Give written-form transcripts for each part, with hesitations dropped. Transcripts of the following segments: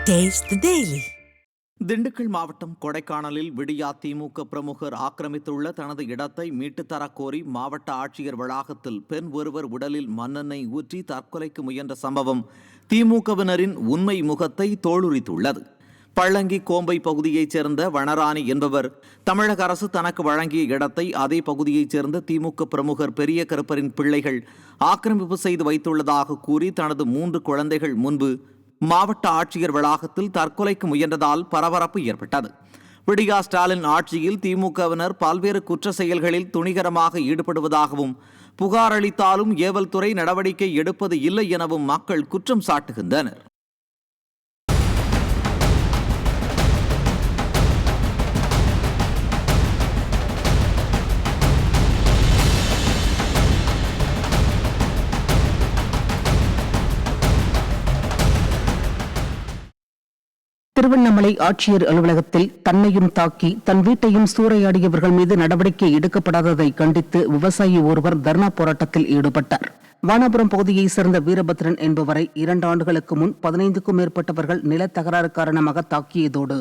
Taste the Daily. Dindigul மாவட்டம் கொடைக்கானலில் விடியா திமுக பிரமுகர் ஆக்கிரமித்துள்ள தனது இடத்தை மீட்டுத் தரக்கோரி மாவட்ட ஆட்சியர் வளாகத்தில் பெண் ஒருவர் உடலில் மண்ணெண்ணெய் ஊற்றி தற்கொலைக்கு முயன்ற சம்பவம் திமுகவினரின் உண்மை முகத்தை தோலுரித்துள்ளது. பள்ளங்கி கோம்பை பகுதியைச் சேர்ந்த வனராணி என்பவர் தமிழக அரசு தனக்கு வழங்கிய இடத்தை அதே பகுதியைச் சேர்ந்த திமுக பிரமுகர் பெரிய கருப்பரின் பிள்ளைகள் ஆக்கிரமிப்பு செய்து வைத்துள்ளதாக கூறி தனது 3 குழந்தைகள் முன்பு மாவட்ட ஆட்சியர் வளாகத்தில் தற்கொலைக்கு முயன்றதால் பரபரப்பு ஏற்பட்டது. விடியா ஸ்டாலின் ஆட்சியில் திமுகவினர் பல்வேறு குற்ற செயல்களில் துணிகரமாக ஈடுபடுவதாகவும் புகார் அளித்தாலும் ஏவல் துறை நடவடிக்கை எடுப்பது இல்லை எனவும் மக்கள் குற்றம் சாட்டுகின்றனர். திருவண்ணாமலை ஆட்சியர் அலுவலகத்தில் தன்னையும் தாக்கி தன் வீட்டையும் சூறையாடியவர்கள் மீது நடவடிக்கை எடுக்கப்படாததை கண்டித்து விவசாயி ஒருவர் தர்ணா போராட்டத்தில் ஈடுபட்டார். வானாபுரம் பகுதியைச் சேர்ந்த வீரபத்ரன் என்பவரை 2 ஆண்டுகளுக்கு முன் 15க்கும் மேற்பட்டவர்கள் நிலத்தகராறு காரணமாக தாக்கியதோடு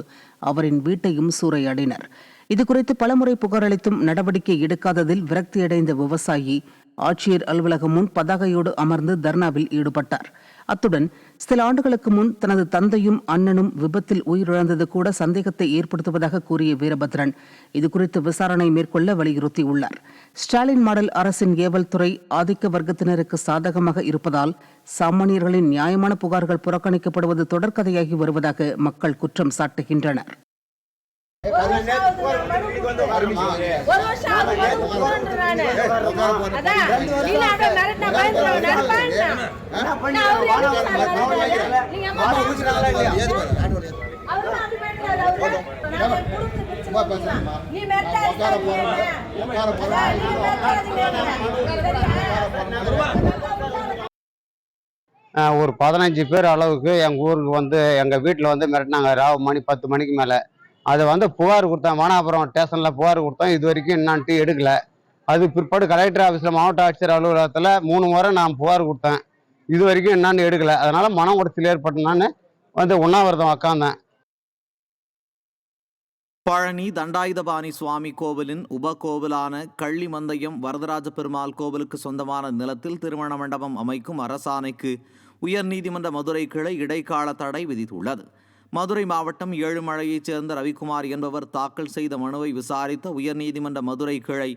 அவரின் வீட்டையும் சூறையாடினர். இதுகுறித்து பலமுறை புகார் அளித்தும் நடவடிக்கை எடுக்காததில் விரக்தியடைந்த விவசாயி ஆட்சியர் அலுவலகம் முன் பதாகையோடு அமர்ந்து தர்ணாவில் ஈடுபட்டார். அத்துடன் சில ஆண்டுகளுக்கு முன் தனது தந்தையும் அண்ணனும் விபத்தில் உயிரிழந்தது கூட சந்தேகத்தை ஏற்படுத்துவதாக கூறிய வீரபத்ரன் இதுகுறித்து விசாரணை மேற்கொள்ள வலியுறுத்தியுள்ளார். ஸ்டாலின் மாடல் அரசின் ஏவல் துறை ஆதிக்க வர்க்கத்தினருக்கு சாதகமாக இருப்பதால் சாமானியர்களின் நியாயமான புகார்கள் புறக்கணிக்கப்படுவது தொடர்கதையாகி வருவதாக மக்கள் குற்றம் சாட்டுகின்றனர். ஒரு 15 பேர் அளவுக்கு எங்கள் ஊருக்கு வந்து எங்கள் வீட்டில் வந்து மிரட்டினாங்க. ராவு மணி 10 மணிக்கு மேலே அதை வந்து புகார் கொடுத்தேன். வானாபுரம் ஸ்டேஷனில் புகார் கொடுத்தோம். இது வரைக்கும் என்னான்ட்டு எடுக்கல. அது பிற்பாடு கலெக்டர் ஆஃபீஸில் மாவட்ட ஆட்சியர் அலுவலகத்தில் 3 முறை நான் புகார் கொடுத்தேன். இது வரைக்கும் என்னான்னு எடுக்கல. அதனால மன உடைச்சல் ஏற்பட்டனான்னு வந்து உண்ணாவிரதம் உக்காந்தேன். பழனி தண்டாயுதபாணி சுவாமி கோவிலின் உபகோவிலான கள்ளிமந்தயம் வரதராஜ பெருமாள் கோவிலுக்கு சொந்தமான நிலத்தில் திருமண மண்டபம் அமைக்கும் அரசாணைக்கு உயர்நீதிமன்ற மதுரை கிளை இடைக்கால தடை விதித்துள்ளது. மதுரை மாவட்டம் ஏழுமலையைச் சேர்ந்த ரவிக்குமார் என்பவர் தாக்கல் செய்த மனுவை விசாரித்த உயர்நீதிமன்ற மதுரை கிளை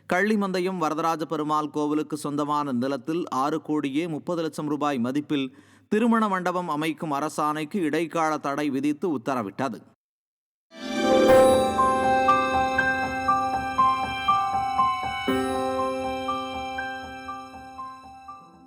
கள்ளிமந்தயம் வரதராஜ பெருமாள் கோவிலுக்கு சொந்தமான நிலத்தில் 6,30,00,000 ரூபாய் மதிப்பில் திருமண மண்டபம் அமைக்கும் அரசாணைக்கு இடைக்கால தடை விதித்து உத்தரவிட்டது.